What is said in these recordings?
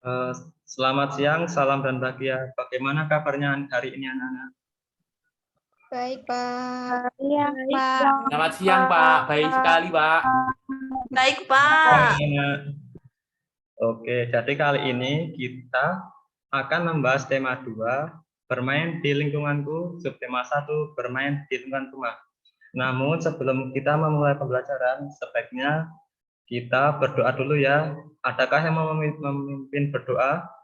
Eh, Selamat siang, salam dan bahagia. Bagaimana kabarnya hari ini anak-anak? Baik, Pak. Iya, Pak. Selamat siang, Pak. Baik sekali, Pak. Baik, Pak. Anak. Oke, jadi kali ini kita akan membahas tema 2, bermain di lingkunganku, subtema 1, bermain di lingkungan rumah. Namun sebelum kita memulai pembelajaran, sebaiknya kita berdoa dulu ya. Adakah yang mau memimpin berdoa?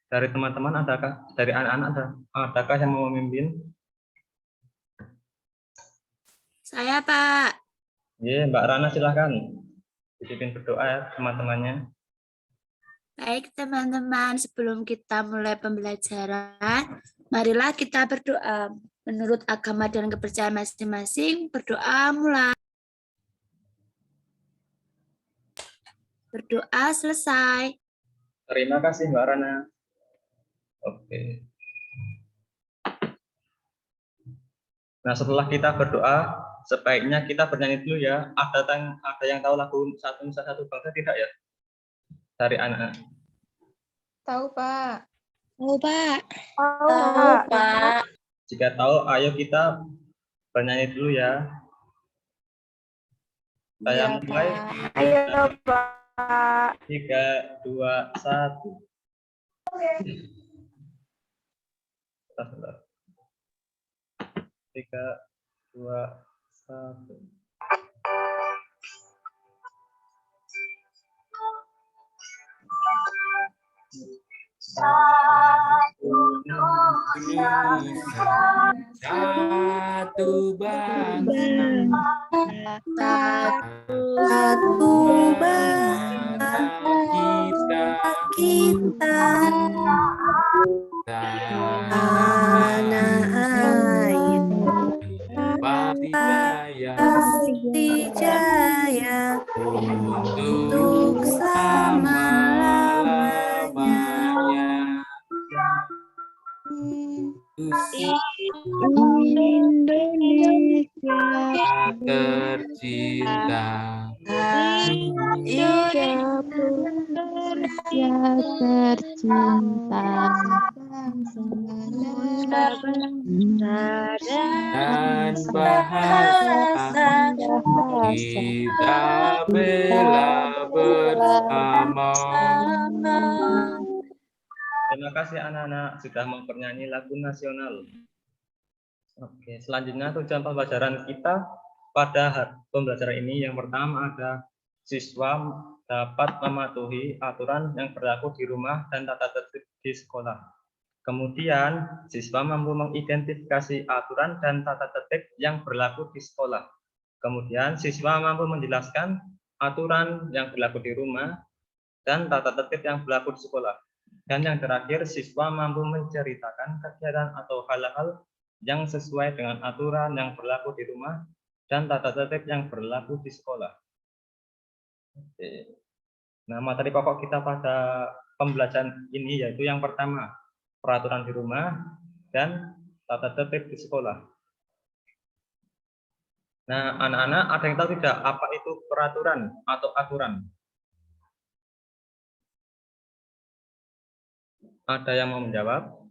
Dari teman-teman adakah? Dari anak-anak adakah yang mau memimpin? Saya, Pak. Iya, Mbak Rana silahkan dipimpin berdoa ya teman-temannya. Baik, teman-teman. Sebelum kita mulai pembelajaran, marilah kita berdoa. Menurut agama dan kepercayaan masing-masing, berdoa mulai. Berdoa selesai. Terima kasih Mbak Rana. Oke. Nah, setelah kita berdoa, sebaiknya kita bernyanyi dulu ya. Ada yang tahu lagu Satu Nusa Satu Bangsa tidak ya? Dari anak. Tahu, Pak. Oh, Pak. Tahu, Pak. Jika tahu, ayo kita bernyanyi dulu ya. Saya mulai. Ayo, Pak. 3, 2, 1. Sebentar. 3, 2, 1. Satu bangsa, Satu bangsa kita, tanah air pasti jaya jaya untuk selama-lamanya. Indonesia Tercinta, Indonesia tercinta, dan bahasa kita bela bersama. Terima kasih anak-anak sudah bernyanyi lagu nasional. Oke, selanjutnya tujuan pembelajaran kita pada pembelajaran ini yang pertama ada siswa dapat mematuhi aturan yang berlaku di rumah dan tata tertib di sekolah. Kemudian, siswa mampu mengidentifikasi aturan dan tata tertib yang berlaku di sekolah. Kemudian, siswa mampu menjelaskan aturan yang berlaku di rumah dan tata tertib yang berlaku di sekolah. Dan yang terakhir, siswa mampu menceritakan kegiatan atau hal-hal yang sesuai dengan aturan yang berlaku di rumah dan tata tertib yang berlaku di sekolah. Oke. Nah, materi pokok kita pada pembelajaran ini yaitu yang pertama, peraturan di rumah dan tata tertib di sekolah. Nah, anak-anak ada yang tahu tidak apa itu peraturan atau aturan? Ada yang mau menjawab?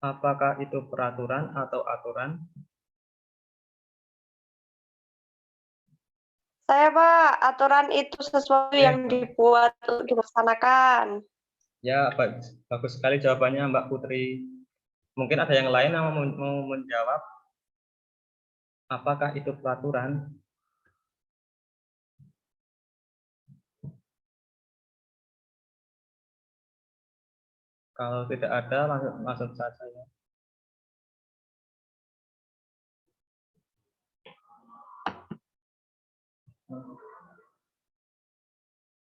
Apakah itu peraturan atau aturan? Saya, Pak, aturan itu sesuatu yang dibuat untuk dilaksanakan. Ya, bagus sekali jawabannya Mbak Putri. Mungkin ada yang lain yang mau menjawab. Apakah itu peraturan? Kalau tidak ada, langsung saja ya.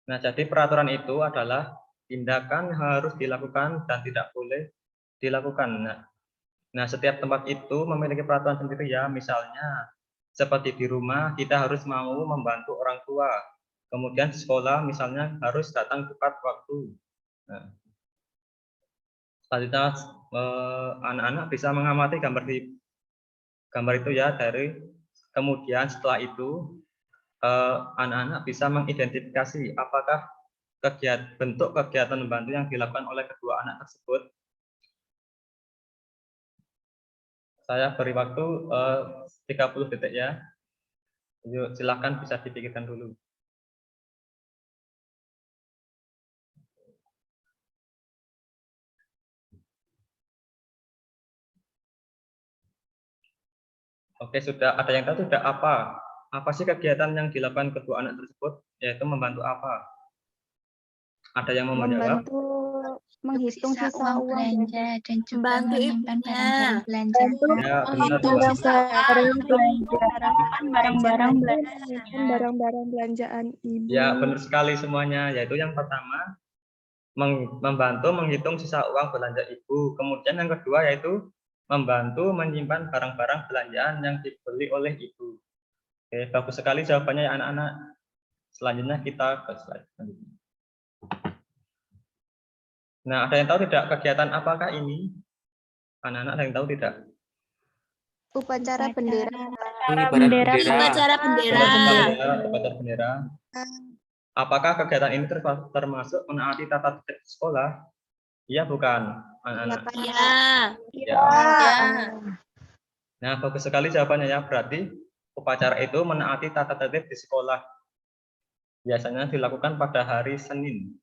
Nah, jadi peraturan itu adalah tindakan yang harus dilakukan dan tidak boleh dilakukan. Nah, setiap tempat itu memiliki peraturan sendiri ya. Misalnya, seperti di rumah kita harus mau membantu orang tua. Kemudian di sekolah misalnya harus datang tepat waktu. Nah, selanjutnya anak-anak bisa mengamati gambar itu ya dari kemudian setelah itu anak-anak bisa mengidentifikasi apakah bentuk kegiatan membantu yang dilakukan oleh kedua anak tersebut. Saya beri waktu 30 detik ya. Yuk, silakan bisa dipikirkan dulu. Oke, sudah ada yang tahu tidak apa? Apa sih kegiatan yang dilakukan kedua anak tersebut? Yaitu membantu apa? Ada yang mau menjawab? Membantu menghitung sisa uang belanja dan juga Membantu menyimpan ibunya. barang-barang belanja. Ya, benar, menghitung Mbak. sisa barang-barang belanjaan ibu. Ya, benar sekali semuanya. Yaitu yang pertama, membantu menghitung sisa uang belanja ibu. Kemudian yang kedua yaitu membantu menyimpan barang-barang belanjaan yang dibeli oleh ibu. Oke, bagus sekali jawabannya ya anak-anak. Selanjutnya kita ke slide selanjutnya. Nah, ada yang tahu tidak kegiatan apakah ini? Anak-anak ada yang tahu tidak? Upacara bendera. Upacara bendera. Upacara bendera. Apakah kegiatan ini termasuk menaati tata tertib sekolah? Iya bukan, anak-anak? Iya. Ya. Nah, bagus sekali jawabannya ya. Berarti upacara itu menaati tata tertib di sekolah. Biasanya dilakukan pada hari Senin.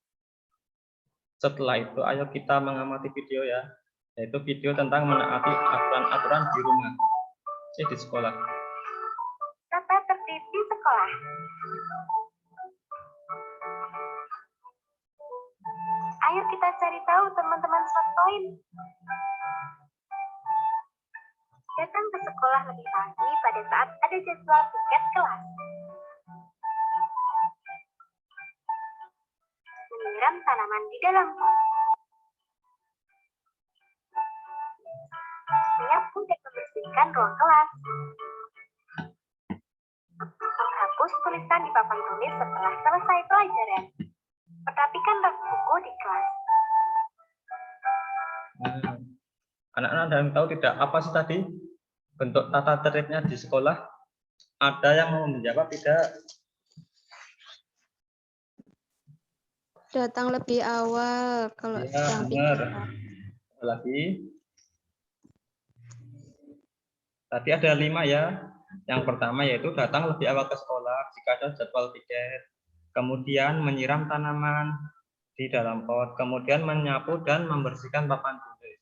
Setelah itu, ayo kita mengamati video ya, yaitu video tentang menaati aturan-aturan di rumah, di sekolah. Tata tertib di sekolah. Ayo kita cari tahu teman-teman Sotoin. Datang ke sekolah lebih pagi pada saat ada jadwal tiket kelas. Menyiram tanaman di dalam pot. Menyapu dan membersihkan ruang kelas. Menghapus tulisan di papan tulis setelah selesai pelajaran. Perhatikan rak buku di kelas. Anak-anak ada yang tahu tidak apa sih tadi bentuk tata tertibnya di sekolah? Ada yang mau menjawab tidak? Datang lebih awal kalau Ya, sedang benar. piket. Lagi. Tadi ada 5 ya. Yang pertama yaitu datang lebih awal ke sekolah jika ada jadwal piket. Kemudian menyiram tanaman di dalam pot. Kemudian menyapu dan membersihkan papan tulis.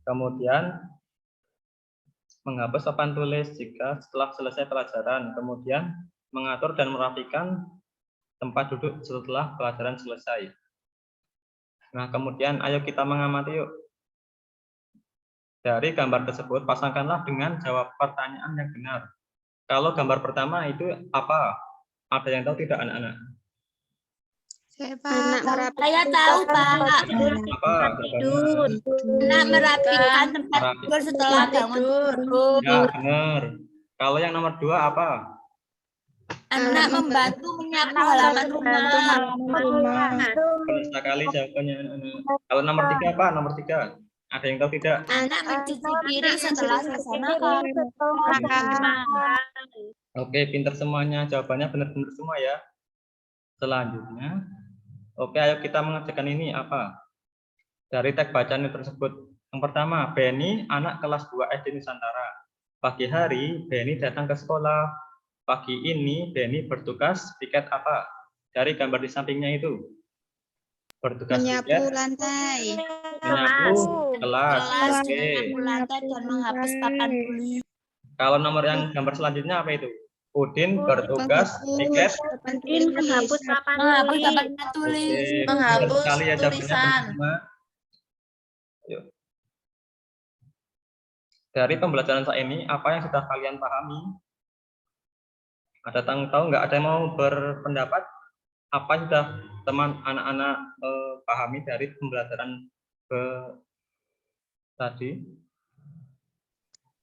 Kemudian menghapus papan tulis jika setelah selesai pelajaran. Kemudian mengatur dan merapikan tempat duduk setelah pelajaran selesai. Nah, kemudian ayo kita mengamati yuk. Dari gambar tersebut, pasangkanlah dengan jawab pertanyaan yang benar. Kalau gambar pertama itu apa? Ada yang tahu tidak anak-anak? Saya tahu, Pak. Apa? Tidur. Anak merapikan tempat tidur setelah bangun tidur. Ya, benar. Kalau yang nomor 2 apa? Anak membantu menyapu halaman rumah. Benar sekali jawabannya anak-anak. Kalau nomor 3 apa? Nomor 3. Ada yang tahu tidak? Anak mencuci piring setelah selesai makan. Oke, pintar semuanya. Jawabannya benar-benar semua ya. Selanjutnya, oke, ayo kita mengerjakan ini apa? Dari teks bacaan tersebut. Yang pertama, Benny, anak kelas 2 SD Nusantara. Pagi hari, Benny datang ke sekolah. Pagi ini, Benny bertugas piket apa? Dari gambar di sampingnya itu. Bertugas piket. Lantai. Menyapu kelas. Oke. Menyapu lantai dan menghapus papan tulis. Kalau nomor yang gambar selanjutnya apa itu? Udin bertugas piket. Menghapus papan tulis. Oke, benar sekali ya jawabannya benar semua. Yuk. Dari pembelajaran saya ini, apa yang sudah kalian pahami? Ada tahu nggak? Ada yang mau berpendapat? Apa yang sudah teman anak-anak pahami dari pembelajaran tadi?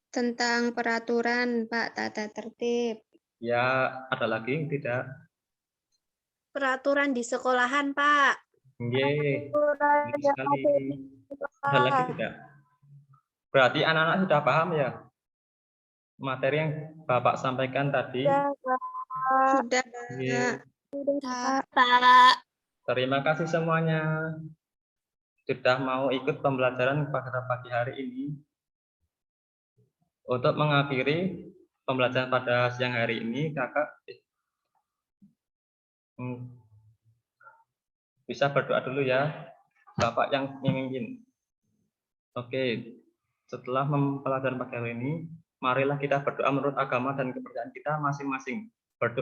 Tentang peraturan, Pak, tata tertib. Ya, ada lagi yang tidak? Peraturan di sekolahan, Pak. Oke, bagus sekali. Ada lagi tidak? Berarti anak-anak sudah paham ya materi yang Bapak sampaikan tadi? Sudah, Oke. Pak. Pak. Terima kasih semuanya sudah mau ikut pembelajaran pada pagi hari ini. Untuk mengakhiri pembelajaran pada siang hari ini, kakak bisa berdoa dulu ya, Bapak yang memimpin. Oke, setelah mempelajari pagi hari ini, marilah kita berdoa menurut agama dan kepercayaan kita masing-masing. Berdoa